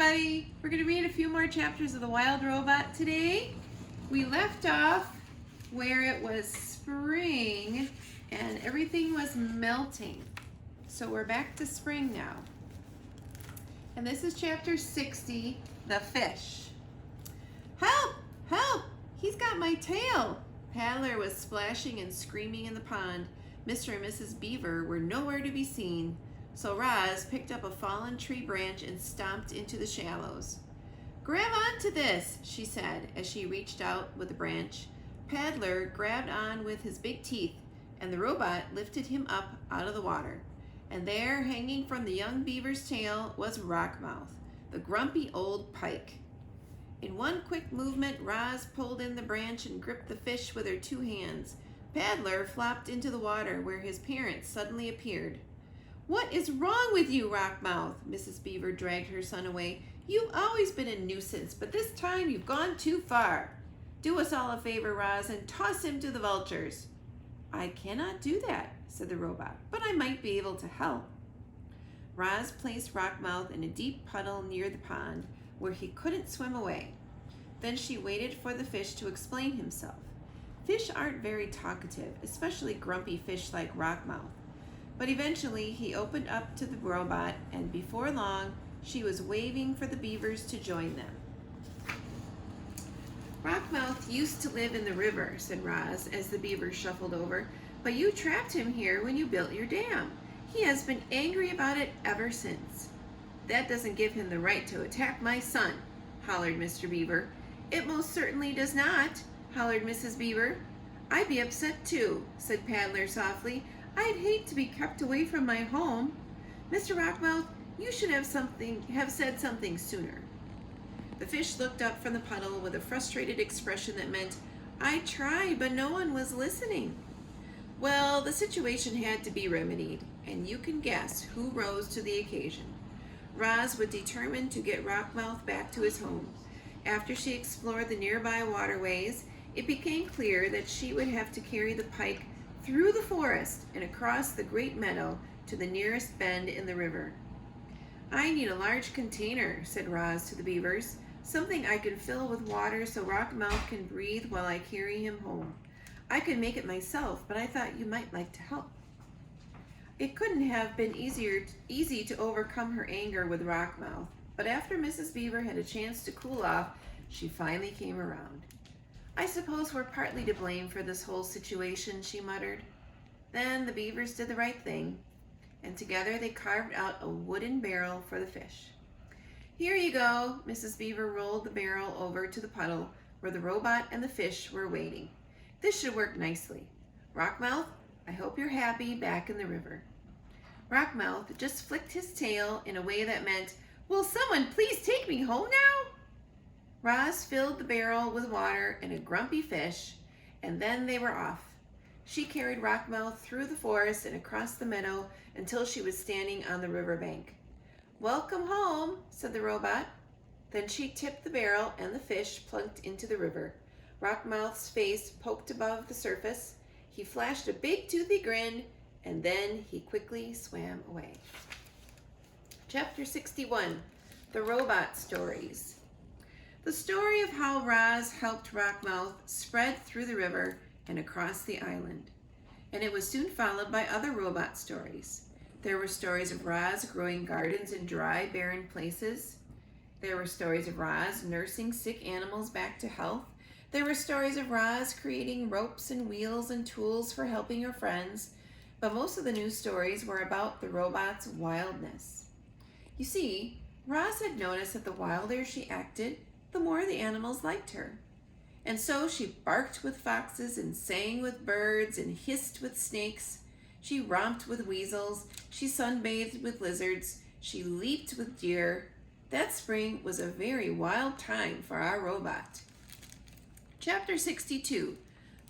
everybody. We're going to read a few more chapters of The Wild Robot today. We left off where it was spring and everything was melting. So we're back to spring now. And this is chapter 60, The Fish. Help! Help! He's got my tail! Paddler was splashing and screaming in the pond. Mr. and Mrs. Beaver were nowhere to be seen. So Roz picked up a fallen tree branch and stomped into the shallows. "Grab onto this," she said as she reached out with the branch. Paddler grabbed on with his big teeth, and the robot lifted him up out of the water. And there, hanging from the young beaver's tail, was Rockmouth, the grumpy old pike. In one quick movement, Roz pulled in the branch and gripped the fish with her two hands. Paddler flopped into the water, where his parents suddenly appeared. "What is wrong with you, Rockmouth?" Mrs. Beaver dragged her son away. "You've always been a nuisance, but this time you've gone too far. Do us all a favor, Roz, and toss him to the vultures." "I cannot do that," said the robot, "but I might be able to help." Roz placed Rockmouth in a deep puddle near the pond, where he couldn't swim away. Then she waited for the fish to explain himself. Fish aren't very talkative, especially grumpy fish like Rockmouth. But eventually he opened up to the robot, and before long she was waving for the beavers to join them. "Rockmouth used to live in the river," said Roz as the beavers shuffled over, "but you trapped him here when you built your dam. He has been angry about it ever since." "That doesn't give him the right to attack my son," hollered Mr. Beaver. "It most certainly does not," hollered Mrs. Beaver. "I'd be upset too," said Paddler softly. "I'd hate to be kept away from my home. Mr. Rockmouth, you should have said something sooner." The fish looked up from the puddle with a frustrated expression that meant, "I tried, but no one was listening." Well, the situation had to be remedied, and you can guess who rose to the occasion. Roz was determined to get Rockmouth back to his home. After she explored the nearby waterways, it became clear that she would have to carry the pike through the forest and across the great meadow to the nearest bend in the river. "I need a large container," said Roz to the beavers, "something I can fill with water so Rockmouth can breathe while I carry him home. I could make it myself, but I thought you might like to help." It couldn't have been easy to overcome her anger with Rockmouth, but after Mrs. Beaver had a chance to cool off, she finally came around. "I suppose we're partly to blame for this whole situation," she muttered. Then the beavers did the right thing, and together they carved out a wooden barrel for the fish. "Here you go." Mrs. Beaver rolled the barrel over to the puddle where the robot and the fish were waiting. "This should work nicely. Rockmouth, I hope you're happy back in the river." Rockmouth just flicked his tail in a way that meant, "Will someone please take me home now?" Roz filled the barrel with water and a grumpy fish, and then they were off. She carried Rockmouth through the forest and across the meadow until she was standing on the riverbank. "Welcome home," said the robot. Then she tipped the barrel and the fish plunked into the river. Rockmouth's face poked above the surface. He flashed a big toothy grin, and then he quickly swam away. Chapter 61, The Robot Stories. The story of how Roz helped Rockmouth spread through the river and across the island, and it was soon followed by other robot stories. There were stories of Roz growing gardens in dry, barren places. There were stories of Roz nursing sick animals back to health. There were stories of Roz creating ropes and wheels and tools for helping her friends, but most of the news stories were about the robot's wildness. You see, Roz had noticed that the wilder she acted, the more the animals liked her. And so she barked with foxes and sang with birds and hissed with snakes. She romped with weasels. She sunbathed with lizards. She leaped with deer. That spring was a very wild time for our robot. Chapter 62,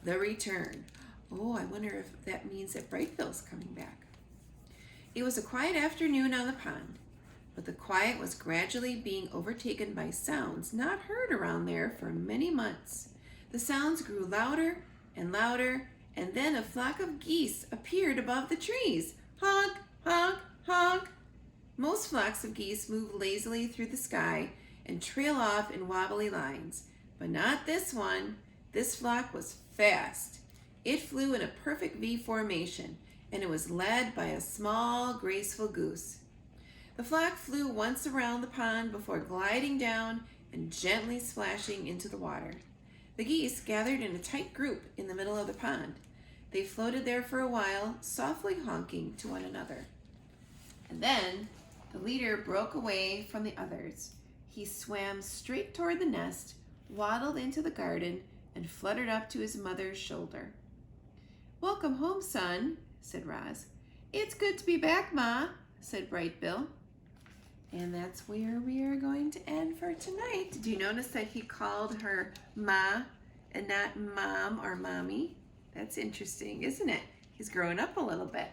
The Return. Oh, I wonder if that means that Brightbill's coming back. It was a quiet afternoon on the pond, but the quiet was gradually being overtaken by sounds not heard around there for many months. The sounds grew louder and louder, and then a flock of geese appeared above the trees. "Honk, honk, honk." Most flocks of geese move lazily through the sky and trail off in wobbly lines, but not this one. This flock was fast. It flew in a perfect V formation, and it was led by a small, graceful goose. The flock flew once around the pond before gliding down and gently splashing into the water. The geese gathered in a tight group in the middle of the pond. They floated there for a while, softly honking to one another. And then the leader broke away from the others. He swam straight toward the nest, waddled into the garden, and fluttered up to his mother's shoulder. "Welcome home, son," said Roz. "It's good to be back, Ma," said Bright Bill. And that's where we are going to end for tonight. Did you notice that he called her Ma and not Mom or Mommy? That's interesting, isn't it? He's growing up a little bit.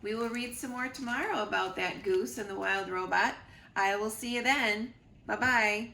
We will read some more tomorrow about that goose and the wild robot. I will see you then. Bye-bye.